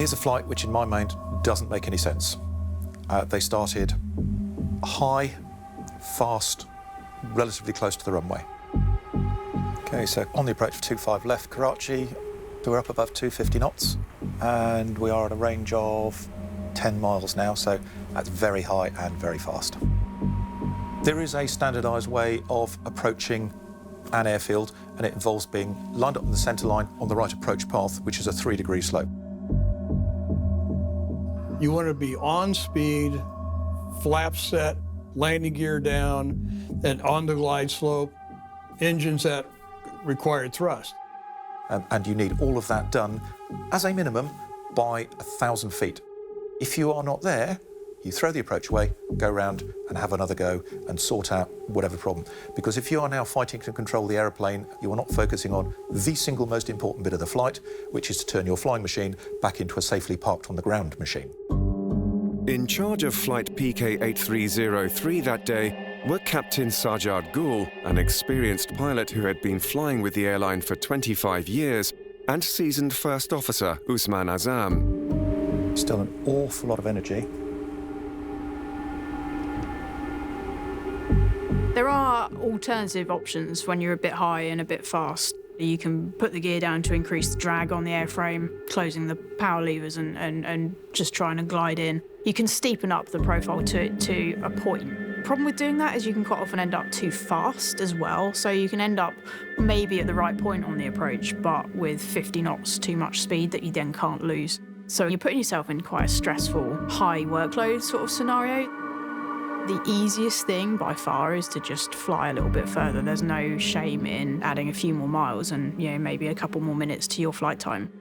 Here's a flight which, in my mind, doesn't make any sense. They started high, fast, relatively close to the runway. Okay, so on the approach 25 left, Karachi, we're up above 250 knots, and we are at a range of 10 miles now, so that's very high and very fast. There is a standardised way of approaching an airfield, and it involves being lined up in the centre line on the right approach path, which is a 3-degree slope. You want to be on speed, flaps set, landing gear down, and on the glide slope, engines at required thrust. And you need all of that done, as a minimum, by 1,000 feet. If you are not there, you throw the approach away, go round and have another go and sort out whatever problem. Because if you are now fighting to control the aeroplane, you are not focusing on the single most important bit of the flight, which is to turn your flying machine back into a safely parked on the ground machine. In charge of flight PK8303 that day were Captain Sajjad Gul, an experienced pilot who had been flying with the airline for 25 years, and seasoned First Officer Usman Azam. Still an awful lot of energy. There are alternative options when you're a bit high and a bit fast. You can put the gear down to increase the drag on the airframe, closing the power levers and just trying to glide in. You can steepen up the profile to a point. The problem with doing that is you can quite often end up too fast as well, so you can end up maybe at the right point on the approach, but with 50 knots too much speed that you then can't lose. So you're putting yourself in quite a stressful, high workload sort of scenario. The easiest thing by far is to just fly a little bit further. There's no shame in adding a few more miles and maybe a couple more minutes to your flight time.